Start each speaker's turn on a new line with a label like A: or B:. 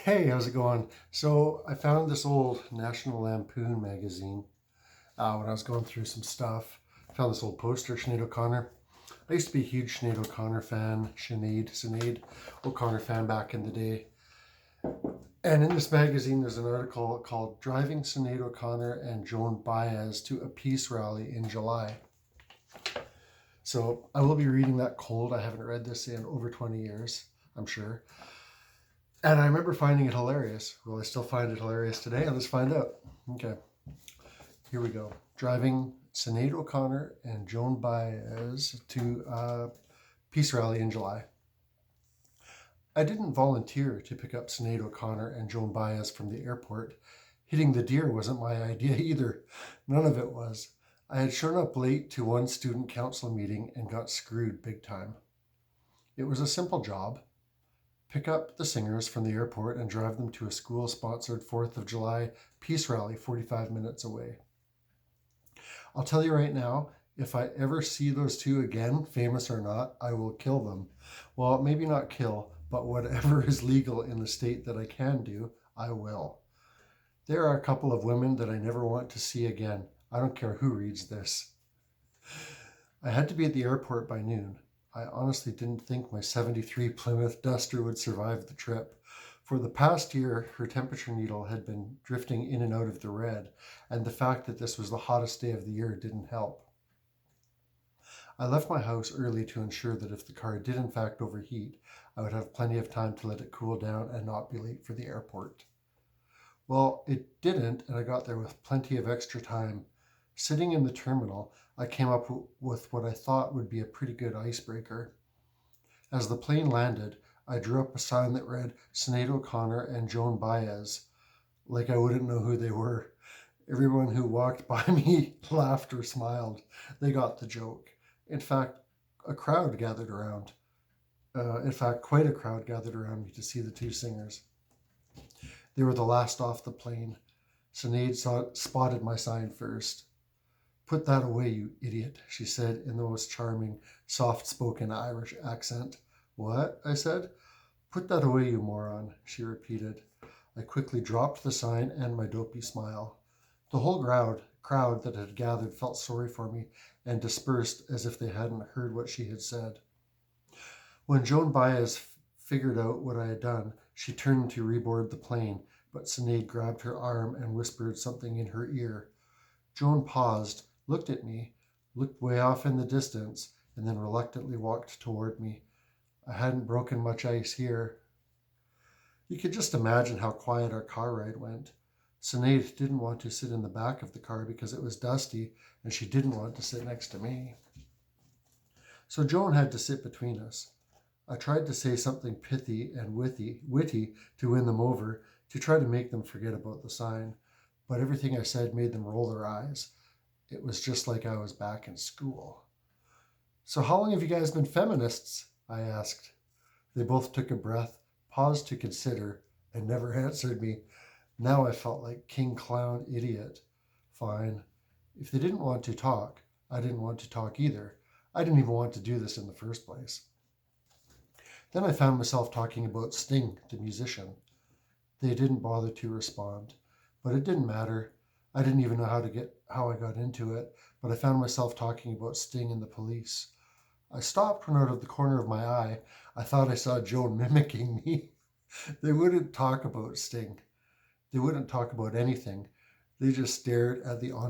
A: Hey, how's it going? So I found this old National Lampoon magazine when I was going through some stuff. I found this old poster, Sinead O'Connor. I used to be a huge Sinead O'Connor fan, Sinead O'Connor fan back in the day. And in this magazine, there's an article called Driving Sinead O'Connor and Joan Baez to a Peace Rally in July. So I will be reading that cold. I haven't read this in over 20 years, I'm sure. And I remember finding it hilarious. Will I still find it hilarious today? Let's find out. Okay, here we go. Driving Sinead O'Connor and Joan Baez to a peace rally in July. I didn't volunteer to pick up Sinead O'Connor and Joan Baez from the airport. Hitting the deer wasn't my idea either. None of it was. I had shown up late to one student council meeting and got screwed big time. It was a simple job. Pick up the singers from the airport and drive them to a school-sponsored 4th of July peace rally 45 minutes away. I'll tell you right now, if I ever see those two again, famous or not, I will kill them. Well, maybe not kill, but whatever is legal in the state that I can do, I will. There are a couple of women that I never want to see again. I don't care who reads this. I had to be at the airport by noon. I honestly didn't think my 73 Plymouth Duster would survive the trip. For the past year, her temperature needle had been drifting in and out of the red, and the fact that this was the hottest day of the year didn't help. I left my house early to ensure that if the car did in fact overheat, I would have plenty of time to let it cool down and not be late for the airport. Well, it didn't, and I got there with plenty of extra time. Sitting in the terminal, I came up with what I thought would be a pretty good icebreaker. As the plane landed, I drew up a sign that read, Sinead O'Connor and Joan Baez, like I wouldn't know who they were. Everyone who walked by me laughed or smiled. They got the joke. In fact, quite a crowd gathered around me to see the two singers. They were the last off the plane. Sinead spotted my sign first. Put that away, you idiot, she said in the most charming, soft-spoken Irish accent. What? I said. Put that away, you moron, she repeated. I quickly dropped the sign and my dopey smile. The whole crowd that had gathered felt sorry for me and dispersed as if they hadn't heard what she had said. When Joan Baez figured out what I had done, she turned to reboard the plane, but Sinead grabbed her arm and whispered something in her ear. Joan paused, looked at me, looked way off in the distance, and then reluctantly walked toward me. I hadn't broken much ice here. You could just imagine how quiet our car ride went. Sinead didn't want to sit in the back of the car because it was dusty, and she didn't want to sit next to me. So Joan had to sit between us. I tried to say something pithy and witty to win them over, to try to make them forget about the sign, but everything I said made them roll their eyes. It was just like I was back in school. So how long have you guys been feminists? I asked. They both took a breath, paused to consider, and never answered me. Now I felt like King Clown Idiot. Fine. If they didn't want to talk, I didn't want to talk either. I didn't even want to do this in the first place. Then I found myself talking about Sting, the musician. They didn't bother to respond, but it didn't matter. I didn't even know how I got into it, but I found myself talking about Sting and the Police. I stopped when out of the corner of my eye, I thought I saw Joan mimicking me. They wouldn't talk about Sting. They wouldn't talk about anything. They just stared at the